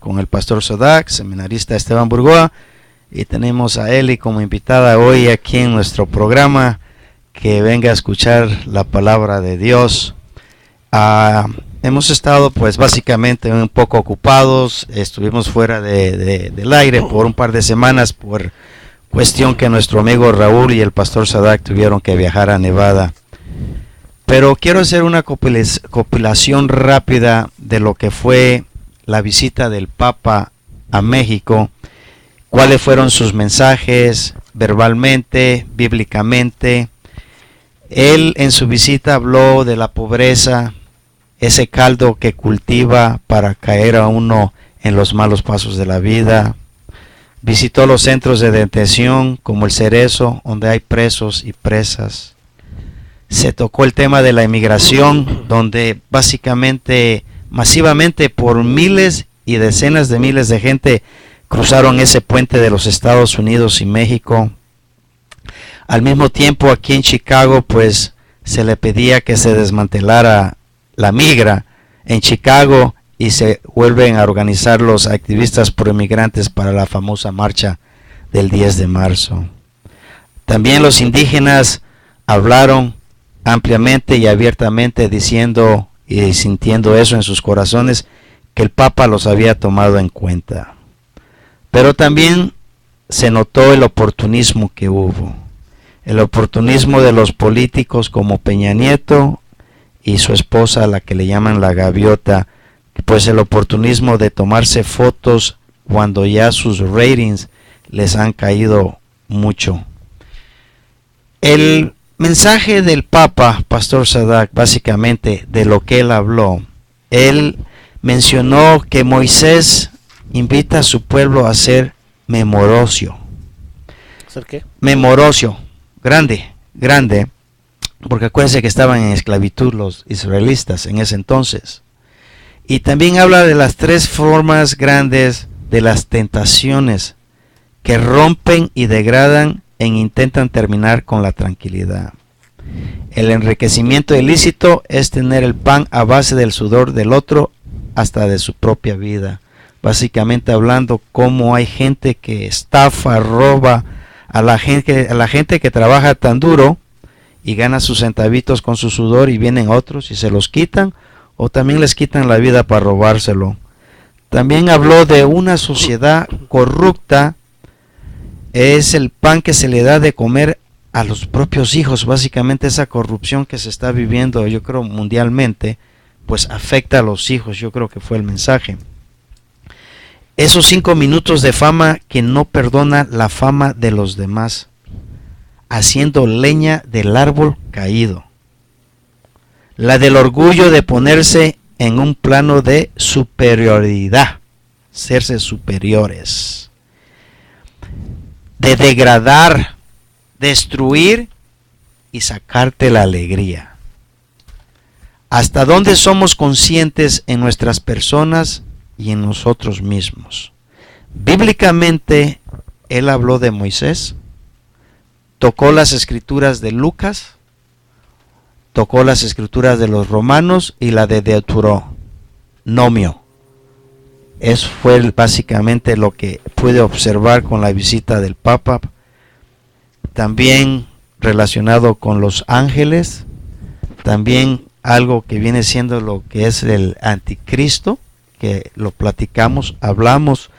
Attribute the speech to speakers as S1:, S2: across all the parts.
S1: con el pastor Sadak, seminarista Esteban Burgoa, y tenemos a Eli como invitada hoy aquí en nuestro programa, que venga a escuchar la palabra de Dios. Hemos estado pues básicamente un poco ocupados, estuvimos fuera del aire por un par de semanas por cuestión que nuestro amigo Raúl y el pastor Sadak tuvieron que viajar a Nevada. Pero quiero hacer una compilación rápida de lo que fue la visita del Papa a México, cuáles fueron sus mensajes verbalmente, bíblicamente. Él en su visita habló de la pobreza, ese caldo que cultiva para caer a uno en los malos pasos de la vida. Visitó los centros de detención como el Cerezo, donde hay presos y presas. Se tocó el tema de la inmigración, donde básicamente, masivamente, por miles y decenas de miles de gente cruzaron ese puente de los Estados Unidos y México. Al mismo tiempo, aquí en Chicago, pues se le pedía que se desmantelara la migra en Chicago y se vuelven a organizar los activistas proinmigrantes para la famosa marcha del 10 de marzo. También los indígenas hablaron ampliamente y abiertamente, diciendo y sintiendo eso en sus corazones, que el Papa los había tomado en cuenta. Pero también se notó el oportunismo que hubo, el oportunismo de los políticos como Peña Nieto y su esposa, a la que le llaman la gaviota, pues el oportunismo de tomarse fotos cuando ya sus ratings les han caído mucho. El mensaje del Papa, Pastor Sadak, básicamente de lo que él habló, él mencionó que Moisés invita a su pueblo a ser memorosio.
S2: ¿Ser qué?
S1: Memorosio, grande, porque acuérdense que estaban en esclavitud los israelitas en ese entonces. Y también habla de las tres formas grandes de las tentaciones que rompen y degradan e intentan terminar con la tranquilidad. El enriquecimiento ilícito es tener el pan a base del sudor del otro hasta de su propia vida. Básicamente hablando cómo hay gente que estafa, roba a la gente que trabaja tan duro y gana sus centavitos con su sudor, y vienen otros y se los quitan, o también les quitan la vida para robárselo. También habló de una sociedad corrupta. Es el pan que se le da de comer a los propios hijos. Básicamente esa corrupción que se está viviendo, yo creo mundialmente, pues afecta a los hijos. Yo creo que fue el mensaje. Esos 5 minutos de fama que no perdona la fama de los demás, haciendo leña del árbol caído. La del orgullo de ponerse en un plano de superioridad, serse superiores. De degradar, destruir y sacarte la alegría. ¿Hasta dónde somos conscientes en nuestras personas y en nosotros mismos? Bíblicamente, él habló de Moisés, tocó las escrituras de Lucas, tocó las escrituras de los romanos y la de Deuteronomio. Eso fue básicamente lo que pude observar con la visita del Papa. También relacionado con los ángeles, también algo que viene siendo lo que es el anticristo, que lo platicamos, hablamos,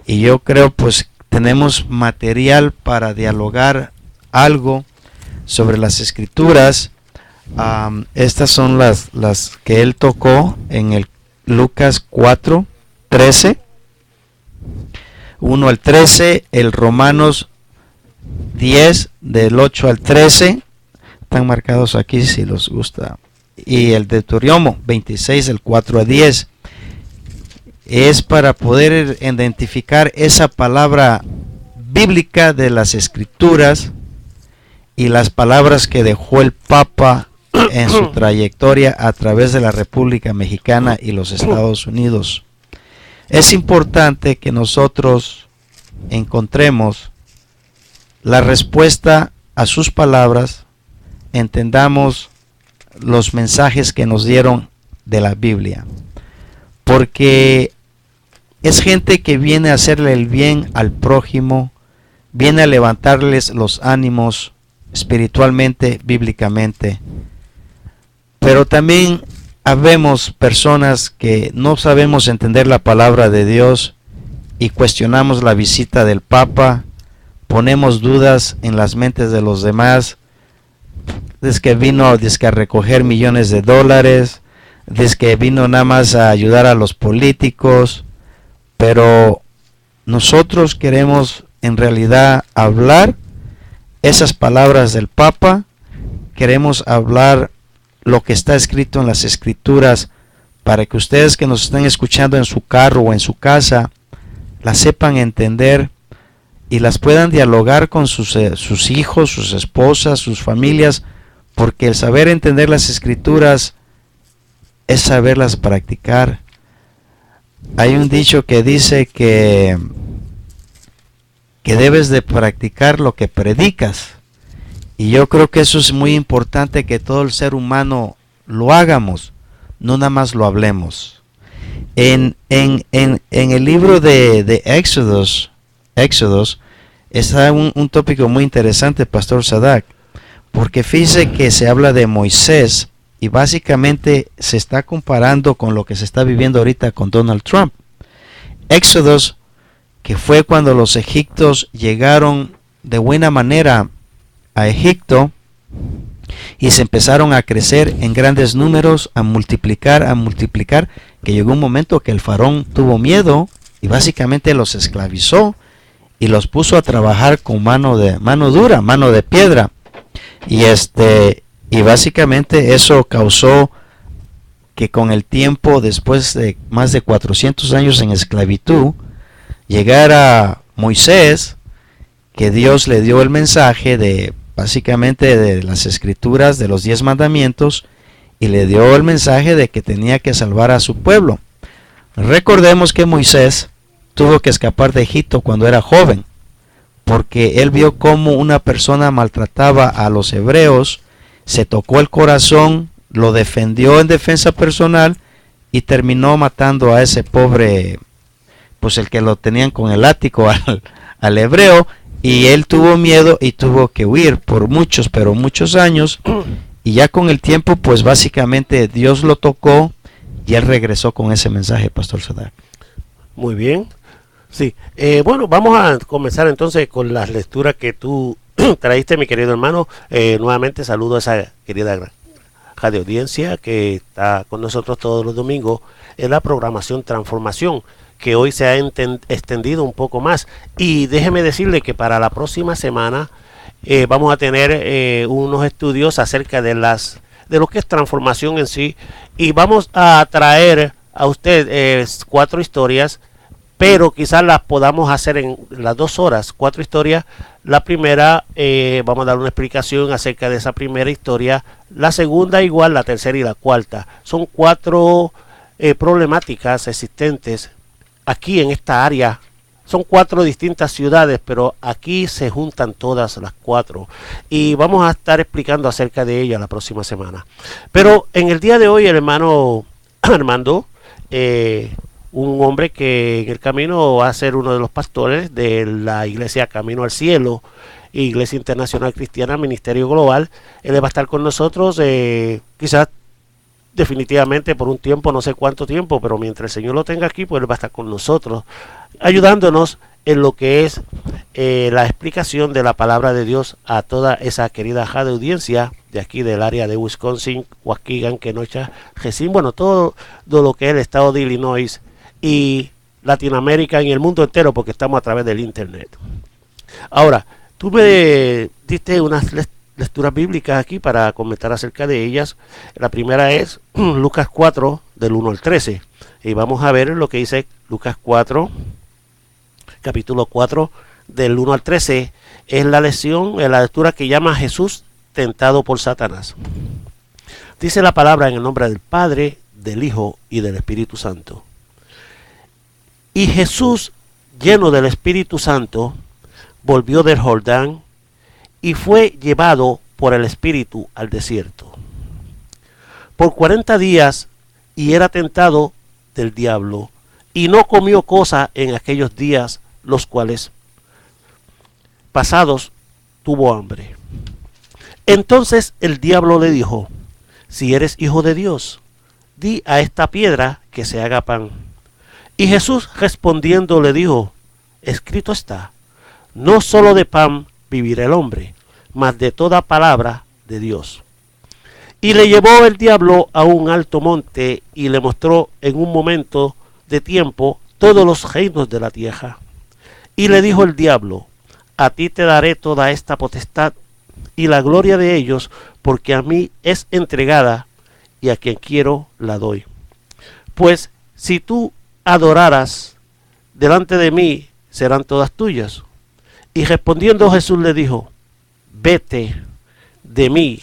S1: y yo creo pues tenemos material para dialogar algo sobre las escrituras. Estas son las que él tocó en el Lucas 4:13, 1 al 13, el Romanos 10 del 8 al 13, están marcados aquí si les gusta, y el Deuteronomio 26 del 4 a 10. Es para poder identificar esa palabra bíblica de las escrituras y las palabras que dejó el Papa en su trayectoria a través de la República Mexicana y los Estados Unidos. Es importante que nosotros encontremos la respuesta a sus palabras, entendamos los mensajes que nos dieron de la Biblia, porque es gente que viene a hacerle el bien al prójimo, viene a levantarles los ánimos espiritualmente, bíblicamente. Pero también habemos personas que no sabemos entender la palabra de Dios y cuestionamos la visita del Papa, ponemos dudas en las mentes de los demás, desde que vino a recoger millones de dólares, desde que vino nada más a ayudar a los políticos, pero nosotros queremos en realidad hablar esas palabras del Papa, queremos hablar lo que está escrito en las Escrituras para que ustedes que nos estén escuchando en su carro o en su casa las sepan entender y las puedan dialogar con sus hijos, sus esposas, sus familias, porque el saber entender las Escrituras es saberlas practicar. Hay un dicho que dice que debes de practicar lo que predicas, y yo creo que eso es muy importante, que todo el ser humano lo hagamos, no nada más lo hablemos. En el libro de Éxodos está un tópico muy interesante, Pastor Sadak, porque fíjese que se habla de Moisés y básicamente se está comparando con lo que se está viviendo ahorita con Donald Trump. Éxodos, que fue cuando los egipcios llegaron de buena manera a Egipto y se empezaron a crecer en grandes números, a multiplicar, que llegó un momento que el faraón tuvo miedo y básicamente los esclavizó y los puso a trabajar con mano dura, mano de piedra. Y básicamente eso causó que con el tiempo, después de más de 400 años en esclavitud, llegara Moisés, que Dios le dio el mensaje de básicamente de las Escrituras, de los 10 mandamientos, y le dio el mensaje de que tenía que salvar a su pueblo. Recordemos que Moisés tuvo que escapar de Egipto cuando era joven, porque él vio cómo una persona maltrataba a los hebreos, se tocó el corazón, lo defendió en defensa personal y terminó matando a ese pobre, pues el que lo tenían con el látigo al hebreo, y él tuvo miedo y tuvo que huir por muchos, pero muchos años, y ya con el tiempo pues básicamente Dios lo tocó y él regresó con ese mensaje, Pastor Sadak.
S2: Muy bien. Sí, bueno, vamos a comenzar entonces con las lecturas que tú traíste, mi querido hermano. Nuevamente saludo a esa querida radio audiencia que está con nosotros todos los domingos en la programación Transformación, que hoy se ha extendido un poco más. Y déjeme decirle que para la próxima semana vamos a tener unos estudios acerca de lo que es transformación en sí, y vamos a traer a usted 4 historias, pero quizás las podamos hacer en las 2 horas, 4 historias. La primera, vamos a dar una explicación acerca de esa primera historia, la segunda igual, la tercera y la cuarta. Son 4 problemáticas existentes aquí en esta área. Son 4 distintas ciudades, pero aquí se juntan todas las 4. Y vamos a estar explicando acerca de ellas la próxima semana. Pero en el día de hoy, el hermano Armando, un hombre que en el camino va a ser uno de los pastores de la iglesia Camino al Cielo, Iglesia Internacional Cristiana, Ministerio Global, él va a estar con nosotros, quizás definitivamente por un tiempo, no sé cuánto tiempo, pero mientras el Señor lo tenga aquí, pues él va a estar con nosotros, ayudándonos en lo que es la explicación de la palabra de Dios a toda esa querida radio audiencia de aquí del área de Wisconsin, Waukegan, Kenosha, Racine, bueno, todo lo que es el estado de Illinois y Latinoamérica y el mundo entero, porque estamos a través del internet. Ahora, tú me diste unas lecturas bíblicas aquí para comentar acerca de ellas. La primera es Lucas 4, del 1 al 13. Y vamos a ver lo que dice Lucas 4, capítulo 4, del 1 al 13. Es la lectura que llama Jesús tentado por Satanás. Dice la palabra en el nombre del Padre, del Hijo y del Espíritu Santo. Y Jesús, lleno del Espíritu Santo, volvió del Jordán y fue llevado por el Espíritu al desierto por 40 días, y era tentado del diablo, y no comió cosa en aquellos días, los cuales pasados tuvo hambre. Entonces el diablo le dijo: si eres hijo de Dios, di a esta piedra que se haga pan. Y Jesús respondiendo le dijo: escrito está, no solo de pan vivirá el hombre, mas de toda palabra de Dios. Y le llevó el diablo a un alto monte y le mostró en un momento de tiempo todos los reinos de la tierra. Y le dijo el diablo: a ti te daré toda esta potestad y la gloria de ellos, porque a mí es entregada y a quien quiero la doy. Pues si tú adoraras delante de mí, serán todas tuyas. Y respondiendo Jesús le dijo: vete de mí,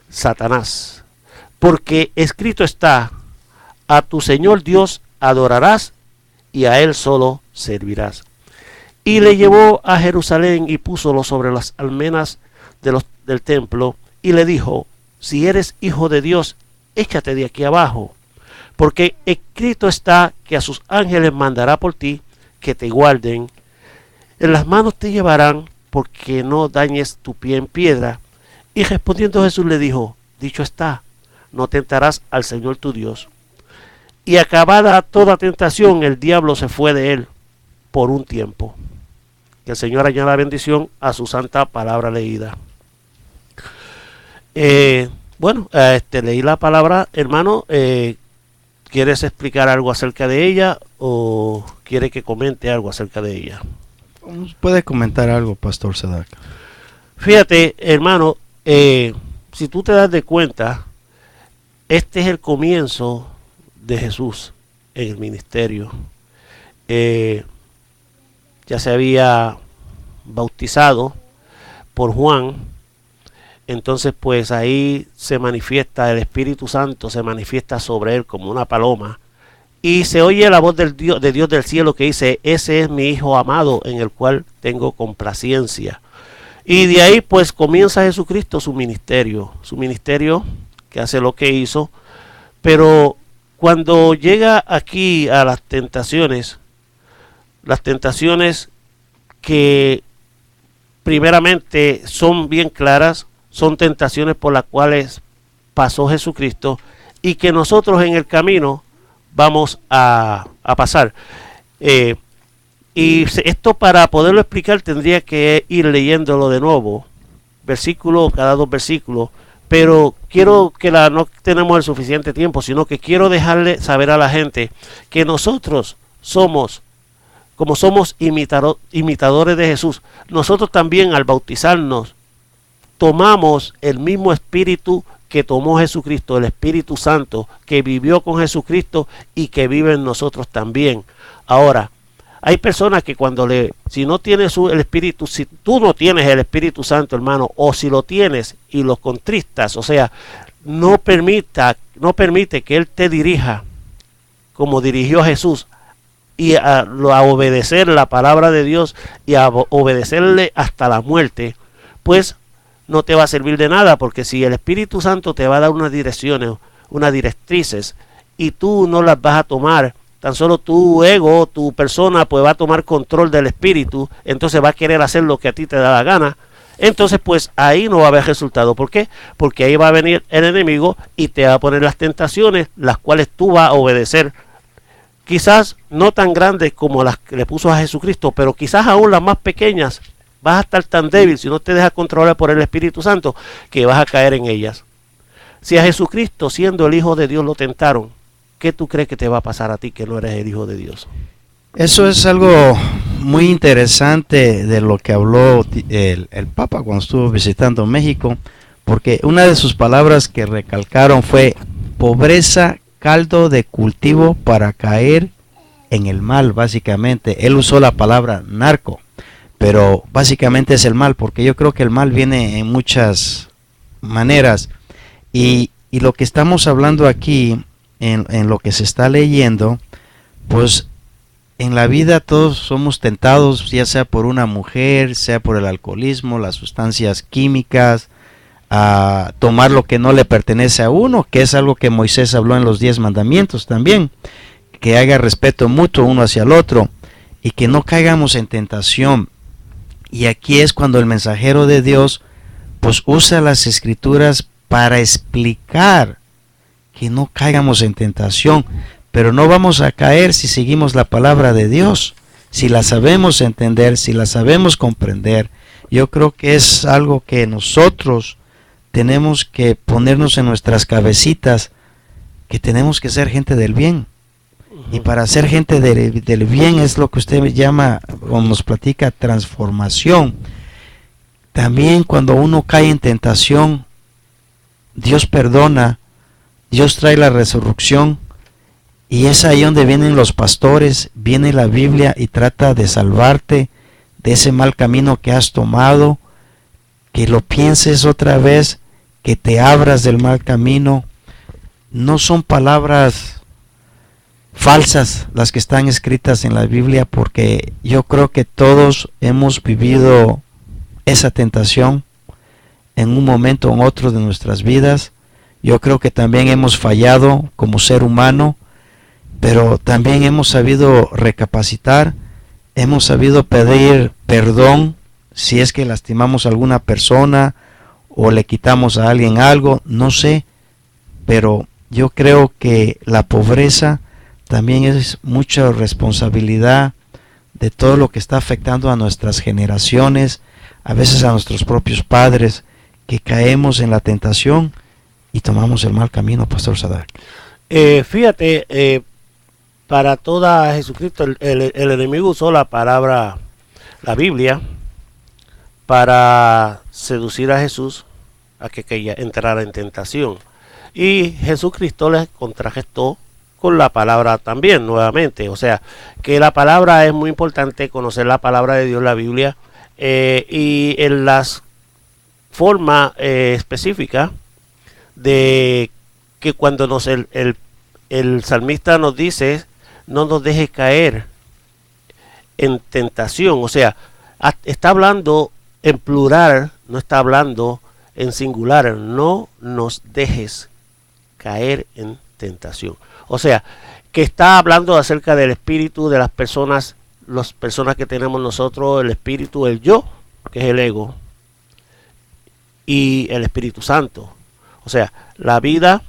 S2: Satanás, porque escrito está, a tu Señor Dios adorarás y a Él solo servirás. Y le llevó a Jerusalén y púsolo sobre las almenas del templo y le dijo: si eres hijo de Dios, échate de aquí abajo, porque escrito está que a sus ángeles mandará por ti, que te guarden, en las manos te llevarán, porque no dañes tu pie en piedra. Y respondiendo Jesús le dijo: dicho está, no tentarás al Señor tu Dios. Y acabada toda tentación, el diablo se fue de él por un tiempo. Que el Señor añada bendición a su santa palabra leída. Leí la palabra, hermano. ¿Quieres explicar algo acerca de ella o quiere que comente algo acerca de ella?
S1: ¿Puede comentar algo, Pastor Sadak?
S2: Fíjate, hermano, si tú te das de cuenta, este es el comienzo de Jesús en el ministerio. Ya se había bautizado por Juan, entonces pues ahí se manifiesta el Espíritu Santo, se manifiesta sobre él como una paloma, y se oye la voz de Dios del cielo que dice: ese es mi Hijo amado en el cual tengo complacencia. Y de ahí pues comienza Jesucristo su ministerio que hace lo que hizo. Pero cuando llega aquí a las tentaciones que primeramente son bien claras, son tentaciones por las cuales pasó Jesucristo y que nosotros en el camino vamos a pasar. Y esto, para poderlo explicar, tendría que ir leyéndolo de nuevo, versículo cada 2 versículos, pero quiero que no tenemos el suficiente tiempo, sino que quiero dejarle saber a la gente que nosotros somos imitadores de Jesús. Nosotros también, al bautizarnos, tomamos el mismo espíritu que tomó Jesucristo, el Espíritu Santo, que vivió con Jesucristo y que vive en nosotros también. Ahora, hay personas que si no tienes el Espíritu, si tú no tienes el Espíritu Santo, hermano, o si lo tienes y lo contristas, o sea, no permite que Él te dirija como dirigió a Jesús, y a obedecer la palabra de Dios y a obedecerle hasta la muerte, pues no te va a servir de nada, porque si el Espíritu Santo te va a dar unas direcciones, unas directrices, y tú no las vas a tomar, tan solo tu ego, tu persona, pues va a tomar control del Espíritu, entonces va a querer hacer lo que a ti te da la gana, entonces pues ahí no va a haber resultado. ¿Por qué? Porque ahí va a venir el enemigo y te va a poner las tentaciones, las cuales tú vas a obedecer. Quizás no tan grandes como las que le puso a Jesucristo, pero quizás aún las más pequeñas. Vas a estar tan débil si no te dejas controlar por el Espíritu Santo que vas a caer en ellas. Si a Jesucristo, siendo el Hijo de Dios, lo tentaron, ¿qué tú crees que te va a pasar a ti que no eres el Hijo de Dios?
S1: Eso es algo muy interesante de lo que habló el Papa cuando estuvo visitando México, porque una de sus palabras que recalcaron fue: pobreza, caldo de cultivo para caer en el mal. Básicamente él usó la palabra narco, pero básicamente es el mal, porque yo creo que el mal viene en muchas maneras, y lo que estamos hablando aquí en lo que se está leyendo, pues en la vida todos somos tentados, ya sea por una mujer, sea por el alcoholismo, las sustancias químicas, a tomar lo que no le pertenece a uno, que es algo que Moisés habló en los 10 mandamientos también, que haya respeto mutuo uno hacia el otro y que no caigamos en tentación. Y aquí es cuando el mensajero de Dios pues usa las escrituras para explicar que no caigamos en tentación, pero no vamos a caer si seguimos la palabra de Dios, si la sabemos entender, si la sabemos comprender. Yo creo que es algo que nosotros tenemos que ponernos en nuestras cabecitas, que tenemos que ser gente del bien. Y para ser gente del bien es lo que usted llama, o nos platica, transformación. También cuando uno cae en tentación, Dios perdona, Dios trae la resurrección, y es ahí donde vienen los pastores, viene la Biblia y trata de salvarte de ese mal camino que has tomado, que lo pienses otra vez, que te abras del mal camino. No son palabras falsas las que están escritas en la Biblia, porque yo creo que todos hemos vivido esa tentación en un momento o en otro de nuestras vidas. Yo creo que también hemos fallado como ser humano, pero también hemos sabido recapacitar, hemos sabido pedir perdón si es que lastimamos a alguna persona o le quitamos a alguien algo, no sé, pero yo creo que la pobreza también es mucha responsabilidad de todo lo que está afectando a nuestras generaciones, a veces a nuestros propios padres, que caemos en la tentación y tomamos el mal camino, Pastor Sadak.
S2: Fíjate, para toda Jesucristo, el enemigo usó la palabra, la Biblia, para seducir a Jesús a que entrara en tentación. Y Jesucristo les contragestó con la palabra también, nuevamente. O sea, que la palabra es muy importante, conocer la palabra de Dios, la Biblia, y en las formas específicas de que cuando el salmista nos dice, no nos deje caer en tentación. O sea, está hablando en plural, no está hablando en singular. No nos dejes caer en tentación. O sea, que está hablando acerca del espíritu de las personas que tenemos nosotros, el espíritu, el yo, que es el ego, y el Espíritu Santo. O sea, la vida,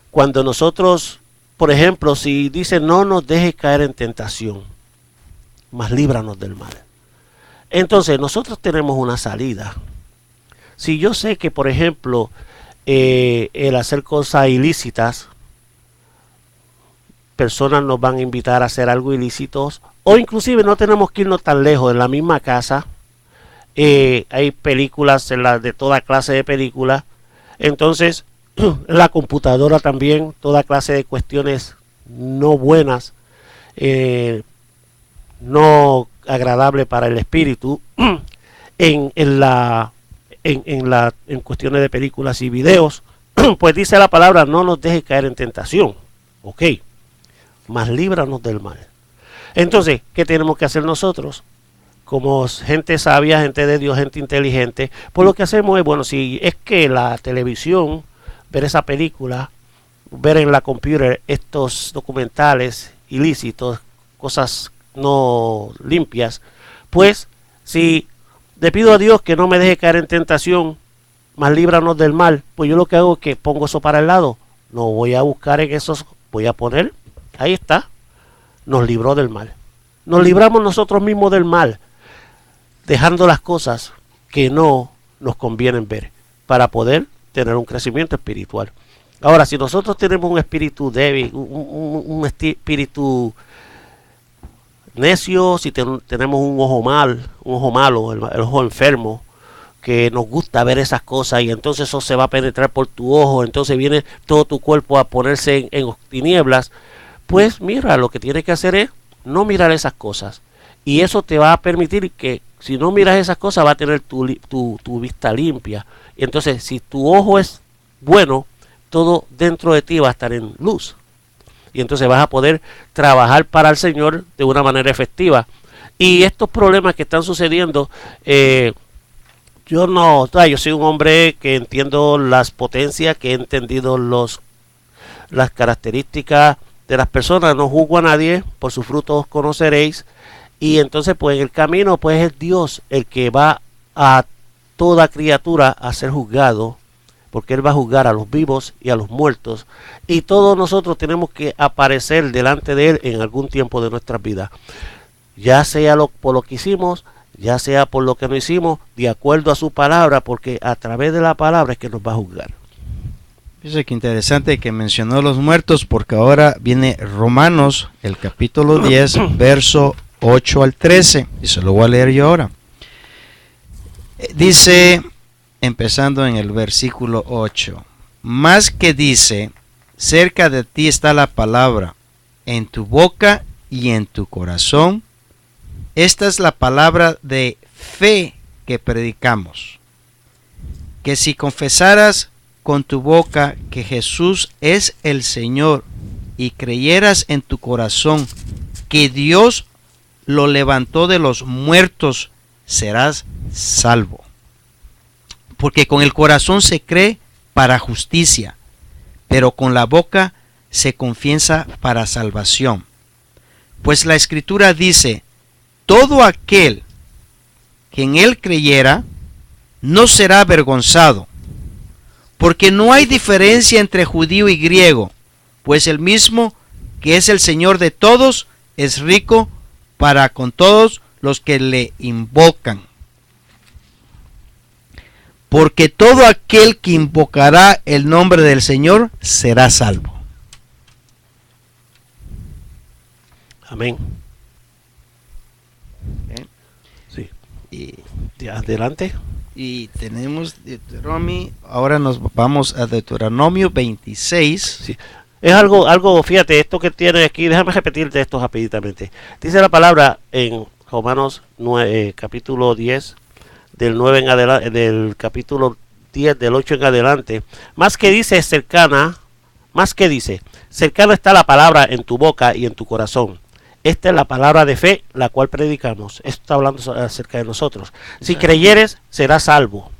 S2: cuando nosotros, por ejemplo, si dice no nos dejes caer en tentación, mas líbranos del mal. Entonces nosotros tenemos una salida. Si yo sé que, por ejemplo, el hacer cosas ilícitas, personas nos van a invitar a hacer algo ilícitos, o inclusive no tenemos que irnos tan lejos, en la misma casa, hay películas, de toda clase de películas, entonces en la computadora también, toda clase de cuestiones no buenas, no agradables para el espíritu, en cuestiones de películas y videos, pues dice la palabra, no nos deje caer en tentación, ok, mas líbranos del mal. Entonces, ¿qué tenemos que hacer nosotros? Como gente sabia, gente de Dios, gente inteligente, pues lo que hacemos es, bueno, si es que la televisión, ver esa película, ver en la computer estos documentales ilícitos, cosas no limpias, pues si le pido a Dios que no me deje caer en tentación, mas líbranos del mal, pues yo lo que hago es que pongo eso para el lado, no voy a buscar en esos, voy a poner, ahí está, nos libró del mal. Nos libramos nosotros mismos del mal, dejando las cosas que no nos convienen ver, para poder tener un crecimiento espiritual. Ahora, si nosotros tenemos un espíritu débil, un espíritu necio, si tenemos un ojo malo, el ojo enfermo, que nos gusta ver esas cosas y entonces eso se va a penetrar por tu ojo, entonces viene todo tu cuerpo a ponerse en tinieblas, pues mira, lo que tienes que hacer es no mirar esas cosas. Y eso te va a permitir que si no miras esas cosas va a tener tu vista limpia. Y entonces si tu ojo es bueno, todo dentro de ti va a estar en luz. Y entonces vas a poder trabajar para el Señor de una manera efectiva. Y estos problemas que están sucediendo, yo soy un hombre que entiendo las potencias, que he entendido las características de las personas. No juzgo a nadie, por sus frutos os conoceréis. Y entonces pues en el camino pues es Dios el que va a toda criatura a ser juzgado, porque Él va a juzgar a los vivos y a los muertos, y todos nosotros tenemos que aparecer delante de Él en algún tiempo de nuestras vidas, ya sea por lo que hicimos, ya sea por lo que no hicimos, de acuerdo a su palabra, porque a través de la palabra es que nos va a juzgar.
S1: Fíjese que interesante que mencionó los muertos, porque ahora viene Romanos, el capítulo 10, verso 8 al 13, y se lo voy a leer yo ahora. Dice, empezando en el versículo 8, más que dice, cerca de ti está la palabra, en tu boca y en tu corazón. Esta es la palabra de fe que predicamos, que si confesaras con tu boca que Jesús es el Señor y creyeras en tu corazón que Dios lo levantó de los muertos, serás salvo. Porque con el corazón se cree para justicia, pero con la boca se confiesa para salvación. Pues la Escritura dice, todo aquel que en él creyera no será avergonzado, porque no hay diferencia entre judío y griego, pues el mismo que es el Señor de todos es rico para con todos los que le invocan. Porque todo aquel que invocará el nombre del Señor será salvo.
S2: Amén. Sí. Y adelante.
S1: Y tenemos Deuteronomio, ahora nos vamos a Deuteronomio 26.
S2: Sí. Es algo, fíjate, esto que tiene aquí, déjame repetirte esto rapiditamente. Dice la palabra en Romanos 9, capítulo 10, del 9 en adelante, del capítulo 10, del 8 en adelante. Más que dice cercana está la palabra en tu boca y en tu corazón. Esta es la palabra de fe, la cual predicamos. Esto está hablando acerca de nosotros. Si creyeres, serás salvo.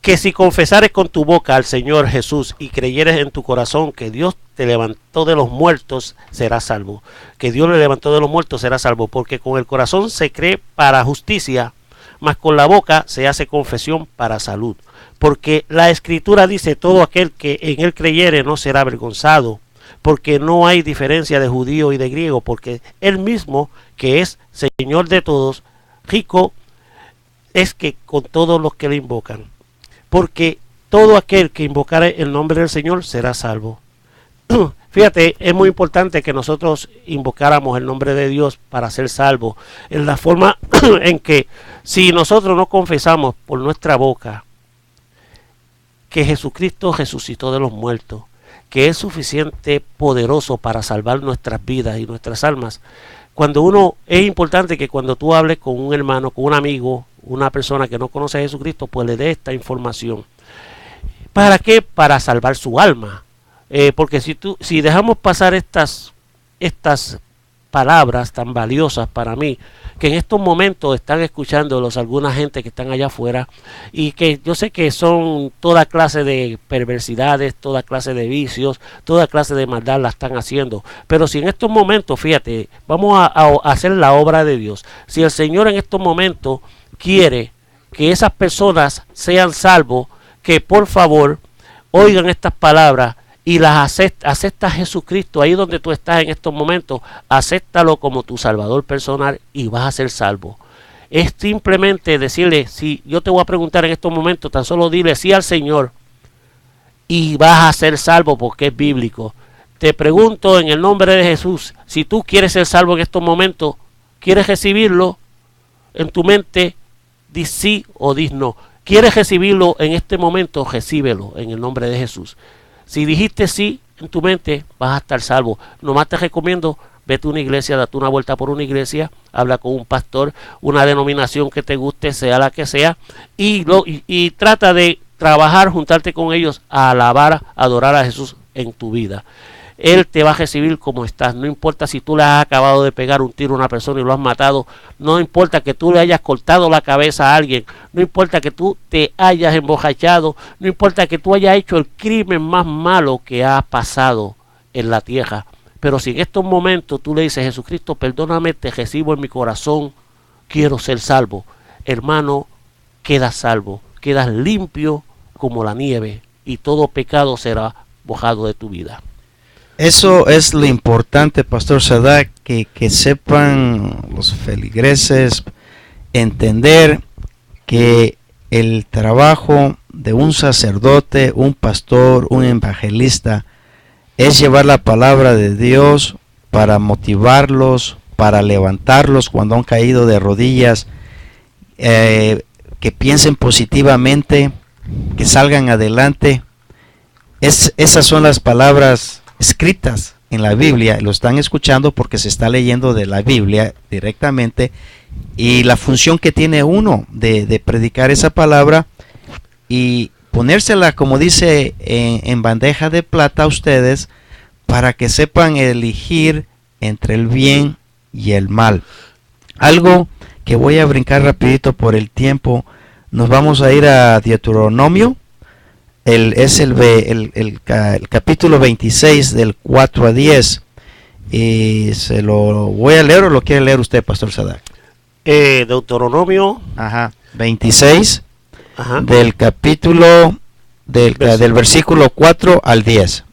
S2: Que si confesares con tu boca al Señor Jesús y creyeres en tu corazón que Dios te levantó de los muertos, serás salvo. Que Dios le levantó de los muertos, serás salvo. Porque con el corazón se cree para justicia, mas con la boca se hace confesión para salud. Porque la Escritura dice, todo aquel que en él creyere no será avergonzado. Porque no hay diferencia de judío y de griego, porque él mismo, que es Señor de todos, rico es que con todos los que le invocan. Porque todo aquel que invocare el nombre del Señor será salvo. Fíjate, es muy importante que nosotros invocáramos el nombre de Dios para ser salvos. En la forma en que si nosotros no confesamos por nuestra boca que Jesucristo resucitó de los muertos, que es suficiente poderoso para salvar nuestras vidas y nuestras almas. Es importante que cuando tú hables con un hermano, con un amigo, una persona que no conoce a Jesucristo, pues le dé esta información. ¿Para qué? Para salvar su alma. Porque si dejamos pasar estas palabras tan valiosas para mí, que en estos momentos están escuchándolos alguna gente que están allá afuera, y que yo sé que son toda clase de perversidades, toda clase de vicios, toda clase de maldad la están haciendo. Pero si en estos momentos, fíjate, vamos a hacer la obra de Dios. Si el Señor en estos momentos quiere que esas personas sean salvos, que por favor oigan estas palabras y las acepta a Jesucristo ahí donde tú estás en estos momentos, acéptalo como tu Salvador personal y vas a ser salvo. Es simplemente decirle, si yo te voy a preguntar en estos momentos, tan solo dile sí al Señor y vas a ser salvo porque es bíblico. Te pregunto en el nombre de Jesús, si tú quieres ser salvo en estos momentos, ¿quieres recibirlo en tu mente? Di sí o di no. ¿Quieres recibirlo en este momento? Recíbelo en el nombre de Jesús. Si dijiste sí en tu mente, vas a estar salvo. Nomás te recomiendo, vete a una iglesia, date una vuelta por una iglesia, habla con un pastor, una denominación que te guste, sea la que sea, y trata de trabajar, juntarte con ellos a alabar, a adorar a Jesús en tu vida. Él te va a recibir como estás. No importa si tú le has acabado de pegar un tiro a una persona y lo has matado. No importa que tú le hayas cortado la cabeza a alguien. No importa que tú te hayas embojachado. No importa que tú hayas hecho el crimen más malo que ha pasado en la tierra. Pero si en estos momentos tú le dices, Jesucristo, perdóname, te recibo en mi corazón, quiero ser salvo, hermano, quedas salvo, quedas limpio como la nieve y todo pecado será borrado de tu vida.
S1: Eso es lo importante, Pastor Sadak, que sepan los feligreses entender que el trabajo de un sacerdote, un pastor, un evangelista es llevar la palabra de Dios para motivarlos, para levantarlos cuando han caído de rodillas, que piensen positivamente, que salgan adelante. Esas son las palabras escritas en la Biblia, lo están escuchando porque se está leyendo de la Biblia directamente, y la función que tiene uno de predicar esa palabra y ponérsela, como dice, en bandeja de plata a ustedes, para que sepan elegir entre el bien y el mal. Algo que voy a brincar rapidito por el tiempo, nos vamos a ir a Deuteronomio, es el capítulo 26 del 4 a 10, y se lo voy a leer, o lo quiere leer usted, Pastor Sadak.
S2: Deuteronomio
S1: 26,
S2: ajá,
S1: del capítulo del versículo 4 al 10.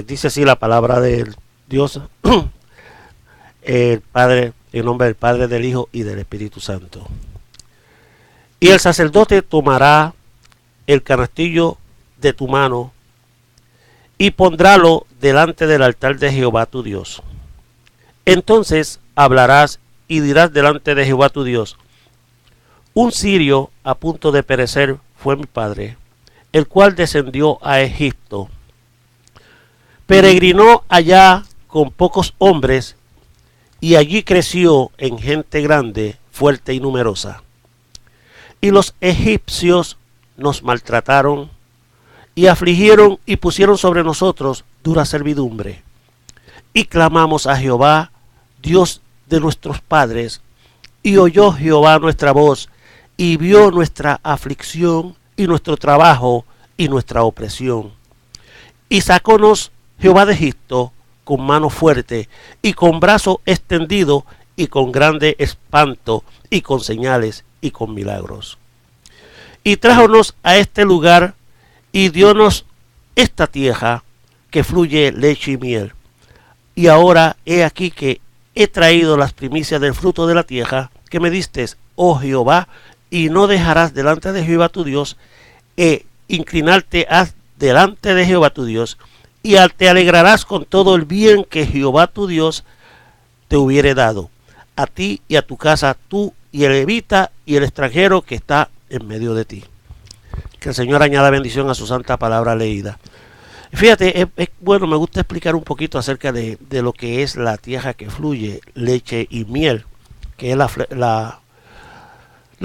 S2: Dice así la palabra del Dios, el Padre, en nombre del Padre, del Hijo y del Espíritu Santo. Y el sacerdote tomará el canastillo de tu mano y pondrálo delante del altar de Jehová tu Dios. Entonces hablarás y dirás delante de Jehová tu Dios: un sirio a punto de perecer fue mi padre, el cual descendió a Egipto. Peregrinó allá con pocos hombres y allí creció en gente grande, fuerte y numerosa. Y los egipcios nos maltrataron y afligieron y pusieron sobre nosotros dura servidumbre. Y clamamos a Jehová, Dios de nuestros padres, y oyó Jehová nuestra voz, y vio nuestra aflicción y nuestro trabajo y nuestra opresión. Y sacónos Jehová de Egipto con mano fuerte, y con brazo extendido, y con grande espanto, y con señales, y con milagros. Y trájonos a este lugar, y diónos esta tierra que fluye leche y miel. Y ahora he aquí que he traído las primicias del fruto de la tierra que me distes, oh Jehová, y no dejarás delante de Jehová tu Dios, inclinarte haz delante de Jehová tu Dios, y te alegrarás con todo el bien que Jehová tu Dios te hubiere dado, a ti y a tu casa, tú y el levita y el extranjero que está en medio de ti. Que el Señor añada bendición a su santa palabra leída. Fíjate, bueno, me gusta explicar un poquito acerca de lo que es la tierra que fluye leche y miel, que es la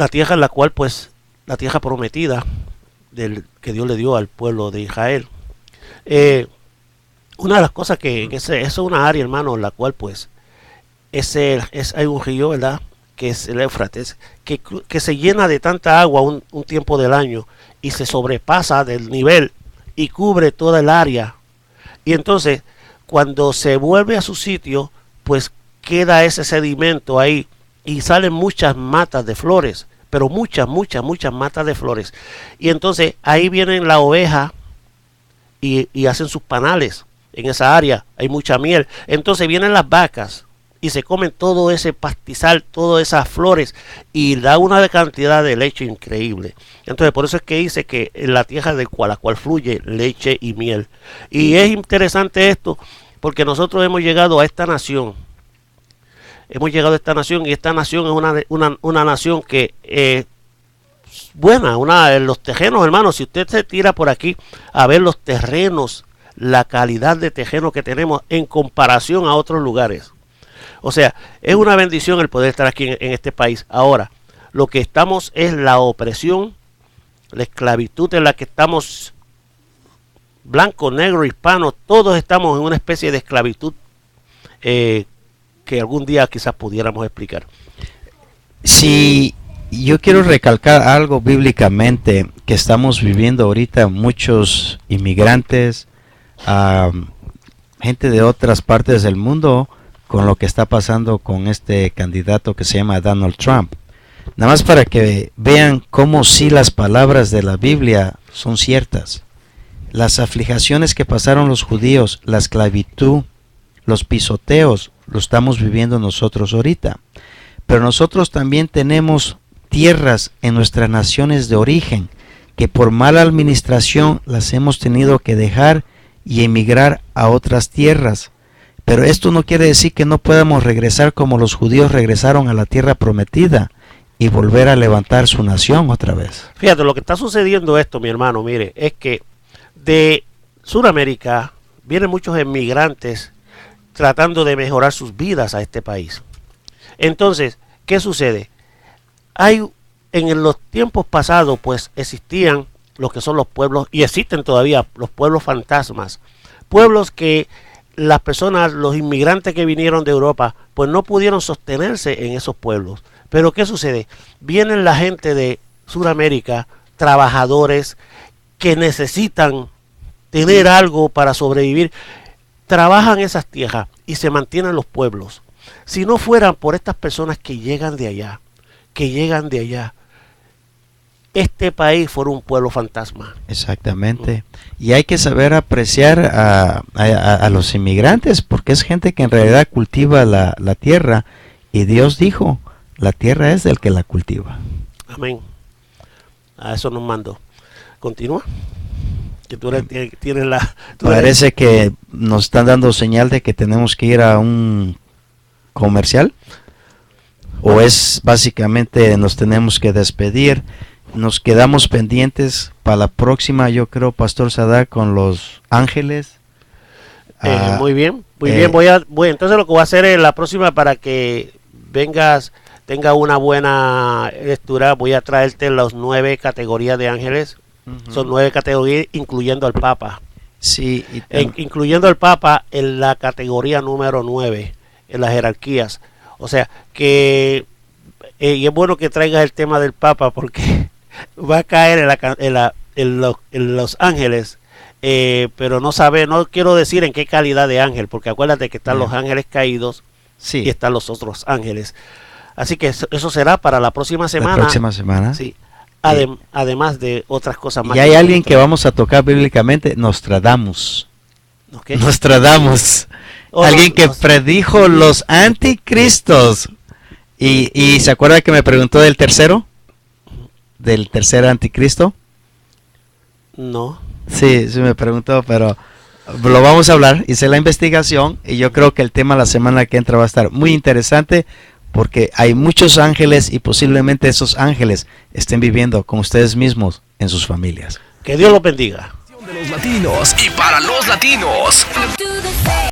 S2: tierra en la cual, pues, la tierra prometida que Dios le dio al pueblo de Israel. Una de las cosas que es una área, hermano, en la cual, pues, hay un río, ¿verdad?, que es el Éufrates, que se llena de tanta agua un tiempo del año y se sobrepasa del nivel y cubre toda el área. Y entonces, cuando se vuelve a su sitio, pues queda ese sedimento ahí y salen muchas matas de flores, pero muchas matas de flores. Y entonces ahí vienen la oveja y hacen sus panales en esa área. Hay mucha miel. Entonces vienen las vacas y se comen todo ese pastizal, todas esas flores, y da una cantidad de leche increíble. Entonces por eso es que dice que en la tierra a la cual fluye leche y miel. Y es interesante esto, porque nosotros hemos llegado a esta nación. Hemos llegado a esta nación, y esta nación es una nación que buena, los terrenos, hermanos. Si usted se tira por aquí a ver los terrenos, la calidad de terreno que tenemos en comparación a otros lugares. O sea, es una bendición el poder estar aquí en este país. Ahora, lo que estamos es la opresión, la esclavitud en la que estamos, blanco, negro, hispano, todos estamos en una especie de esclavitud que algún día quizás pudiéramos explicar.
S1: Si yo quiero recalcar algo bíblicamente que estamos viviendo ahorita, muchos inmigrantes, gente de otras partes del mundo con lo que está pasando con este candidato que se llama Donald Trump. Nada más para que vean cómo sí las palabras de la Biblia son ciertas. Las afligiciones que pasaron los judíos, la esclavitud, los pisoteos, lo estamos viviendo nosotros ahorita. Pero nosotros también tenemos tierras en nuestras naciones de origen que por mala administración las hemos tenido que dejar y emigrar a otras tierras. Pero esto no quiere decir que no podamos regresar como los judíos regresaron a la tierra prometida y volver a levantar su nación otra vez.
S2: Fíjate, lo que está sucediendo esto, mi hermano, mire, es que de Sudamérica vienen muchos emigrantes tratando de mejorar sus vidas a este país. Entonces, ¿qué sucede? En los tiempos pasados, pues existían lo que son los pueblos, y existen todavía los pueblos fantasmas, pueblos que las personas, los inmigrantes que vinieron de Europa, pues no pudieron sostenerse en esos pueblos. Pero ¿qué sucede? Vienen la gente de Sudamérica, trabajadores que necesitan tener algo para sobrevivir, trabajan esas tierras y se mantienen los pueblos. Si no fueran por estas personas que llegan de allá, este país fuera un pueblo fantasma.
S1: Exactamente. Y hay que saber apreciar a los inmigrantes, porque es gente que en realidad cultiva la tierra, y Dios dijo, la tierra es del que la cultiva.
S2: Amén. A eso nos mandó. Continúa. Que tú tienes la...
S1: Parece que nos están dando señal de que tenemos que ir a un comercial. O es básicamente nos tenemos que despedir. Nos quedamos pendientes para la próxima, yo creo, Pastor Sadak, con los ángeles.
S2: Muy bien. Entonces lo que voy a hacer es la próxima, para que tenga una buena lectura, voy a traerte las 9 categorías de ángeles. Son 9 categorías, incluyendo al Papa.
S1: Sí.
S2: Incluyendo al Papa en la categoría número 9, en las jerarquías. O sea, que y es bueno que traigas el tema del Papa, porque va a caer en los ángeles, pero no quiero decir en qué calidad de ángel, porque acuérdate que están los ángeles caídos, y están los otros ángeles. Así que eso será para la próxima semana.
S1: La próxima semana.
S2: Sí. Además de otras cosas más.
S1: Y hay alguien que vamos a tocar bíblicamente, Nostradamus.
S2: ¿Okay?
S1: Nostradamus. Alguien que predijo los anticristos. Y ¿se acuerda que me preguntó del tercero? ¿Del tercer anticristo?
S2: No.
S1: Sí me preguntó, pero lo vamos a hablar. Hice la investigación y yo creo que el tema la semana que entra va a estar muy interesante, porque hay muchos ángeles y posiblemente esos ángeles estén viviendo con ustedes mismos en sus familias.
S2: Que Dios los bendiga.
S3: De los latinos y para los latinos.